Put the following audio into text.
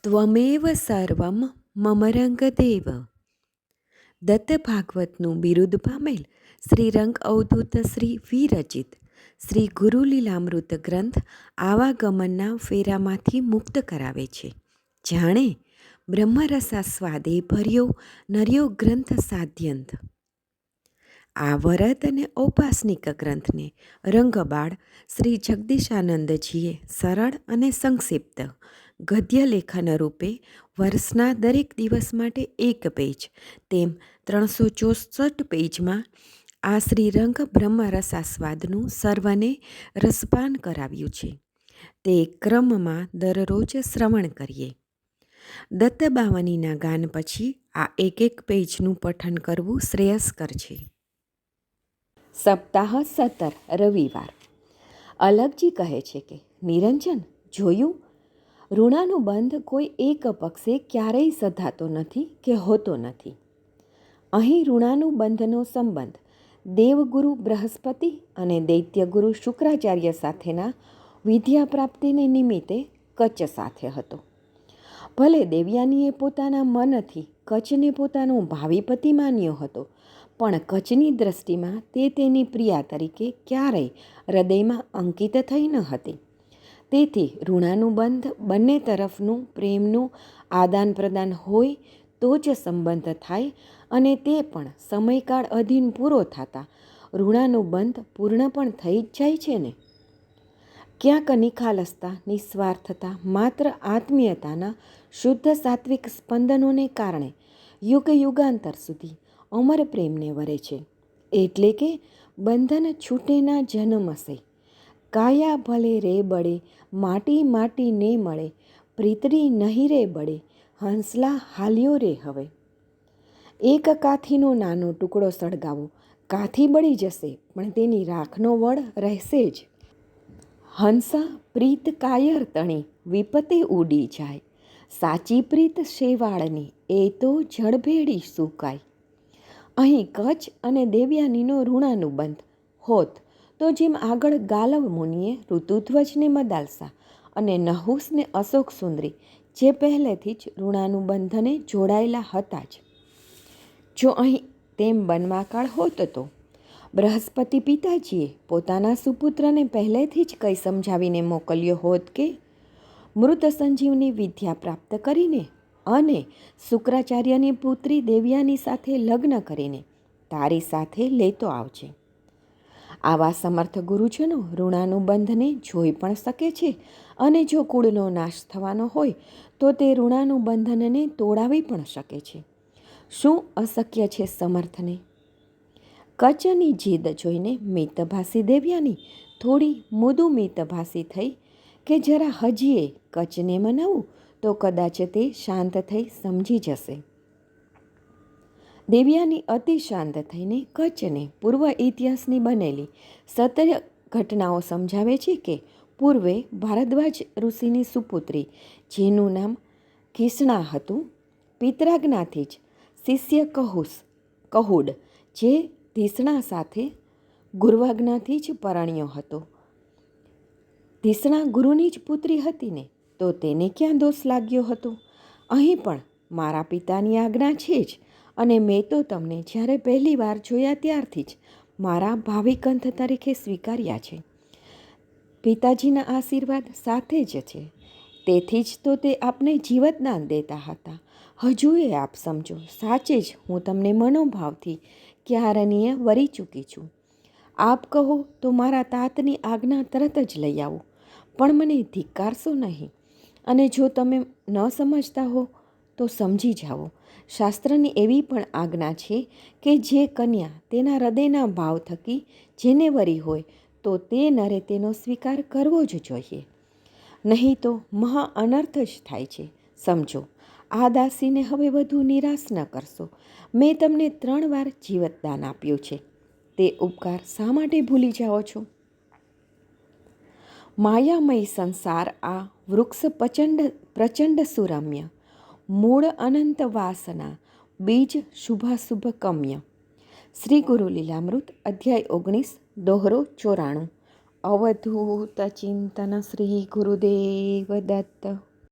ત્વમેવ સર્વમ મમ રંગદેવ. દત્ત ભાગવતનું બિરુદ પામેલ શ્રી રંગ અવધૂત શ્રી વિરચિત શ્રી ગુરુલીલામૃત ગ્રંથ આવાગમનના ફેરામાંથી મુક્ત કરાવે છે. જાણે બ્રહ્મરસાસ્વાદે ભર્યો નર્યો ગ્રંથ સાધ્યંત. આ વરદ અને ઔપાસનિક ગ્રંથને રંગબાળ શ્રી જગદીશાનંદજીએ સરળ અને સંક્ષિપ્ત ગદ્ય લેખન રૂપે વર્ષના દરેક દિવસ માટે એક પેજ તેમ 364 પેજમાં આ શ્રીરંગ બ્રહ્મરસાસ્વાદનું સર્વને રસપાન કરાવ્યું છે. તે ક્રમમાં દરરોજ શ્રવણ કરીએ. દત્તબાવનીના ગાન પછી આ એક પેજનું પઠન કરવું શ્રેયસ્કર છે. સપ્તાહ 17 રવિવાર. અલગજી કહે છે કે નિરંજન, જોયું, ઋણાનુબંધ કોઈ એક પક્ષે ક્યારેય સધાતો નથી કે હોતો નથી. અહીં ઋણાનુબંધનો સંબંધ દેવગુરુ બૃહસ્પતિ અને દૈત્યગુરુ શુક્રાચાર્ય સાથેના વિદ્યા પ્રાપ્તિને નિમિત્તે કચ્છ સાથે હતો. ભલે દેવયાનીએ પોતાના મનથી કચ્છને પોતાનો ભાવિ પતિ માન્યો હતો, પણ કચ્છની દ્રષ્ટિમાં તે તેની પ્રિયા તરીકે ક્યારેય હૃદયમાં અંકિત થઈ ન હતી. તેથી ઋણાનુબંધ બંને તરફનું પ્રેમનું આદાન પ્રદાન હોય તો જ સંબંધ થાય, અને તે પણ સમયકાળ અધીન પૂરો થતાં ઋણાનુબંધ પૂર્ણ પણ થઈ જ જાય છે ને. ક્યાંક નિખાલસતા, નિસ્વાર્થતા, માત્ર આત્મીયતાના શુદ્ધ સાત્વિક સ્પંદનોને કારણે યુગ યુગાંતર સુધી અમર પ્રેમને વરે છે. એટલે કે બંધન છૂટે ના જન્મશે. કાયા ભલે રે બળે, માટી માટી ને મળે, પ્રીતરી નહીં રે બળે, હંસલા હાલ્યો રે હવે. એક કાથીનો નાનો ટુકડો સળગાવો, કાથી બળી જશે પણ તેની રાખનો વળ રહેશે જ. હંસા પ્રીત કાયર તણી વિપતે ઉડી જાય, સાચી પ્રીત શેવાળની એ તો જળભેડી સુકાય. અહીં કચ્છ અને દેવયાનીનો ઋણાનુબંધ હોત તો જેમ આગળ ગાલવ મુનિએ ઋતુધ્વજને મદાલસા અને નહુસને અશોક સુંદરી જે પહેલેથી જ ઋણાનુબંધને જોડાયેલા હતા જ, જો અહીં તેમ બનવાકાળ હોત તો બૃહસ્પતિ પિતાજીએ પોતાના સુપુત્રને પહેલેથી જ કંઈ સમજાવીને મોકલ્યો હોત કે મૃત સંજીવની વિદ્યા પ્રાપ્ત કરીને અને શુક્રાચાર્યની પુત્રી દેવયાની સાથે લગ્ન કરીને તારી સાથે લેતો આવજે. આવા સમર્થ ગુરુજનો ઋણાનુબંધને જોઈ પણ શકે છે, અને જો કુળનો નાશ થવાનો હોય તો તે ઋણાનુબંધનને તોડાવી પણ શકે છે. શું અશક્ય છે સમર્થને? કચ્છની જીદ જોઈને મિતભાસી દેવયાની થોડી મુદુ મિતભાસી થઈ કે જરા હજીએ કચ્છને મનાવું તો કદાચ તે શાંત થઈ સમજી જશે. દેવયાની અતિ શાંત થઈને કચ્છને પૂર્વ ઇતિહાસની બનેલી સત્ય ઘટનાઓ સમજાવે છે કે પૂર્વે ભારદ્વાજ ઋષિની સુપુત્રી, જેનું નામ કિષ્ણા હતું, પિતરાજ્ઞાથી જ શિષ્ય કહુડ, જે ધિષણા સાથે ગુરુવાજ્ઞાથી જ પરણ્યો હતો. ધિષણા ગુરુની જ પુત્રી હતી ને, તો તેને ક્યાં દોષ લાગ્યો હતો? અહીં પણ મારા પિતાની આજ્ઞા છે જ, અને મેં તો તમને જ્યારે પહેલી વાર જોયા ત્યારથી જ મારા ભાવિકંથ તરીકે સ્વીકાર્યા છે. પિતાજીના આશીર્વાદ સાથે જ છે, તેથી જ તો તે આપને જીવતદાન દેતા હતા. હજુ એ આપ સમજો, સાચે જ હું તમને મનોભાવથી ક્યારનીય વરી ચૂકી છું. આપ કહો તો મારા તાતની આજ્ઞા તરત જ લઈ આવું, પણ મને ધિક્કારશો નહીં. અને જો તમે ન સમજતા હો તો સમજી જાઓ. શાસ્ત્રની એવી પણ આજ્ઞા છે કે જે કન્યા તેના હૃદયના ભાવ થકી જેને વરી હોય તો તે નરે તેનો સ્વીકાર કરવો જ જોઈએ, નહીં તો મહા અનર્થ જ થાય છે. સમજો, આ દાસીને હવે વધુ નિરાશ ન કરશો. મેં તમને 3 વાર જીવતદાન આપ્યું છે, તે ઉપકાર શા માટે ભૂલી જાઓ છો? માયામય સંસાર આ વૃક્ષ પ્રચંડ સુરમ્ય, મૂળ અનંત વાસના, બીજ શુભાશુભ કમ્ય. શ્રી ગુરુ લીલામૃત અધ્યાય 19 દોહરો 94. અવધૂત ચિંતન શ્રી ગુરુદેવ દત્ત.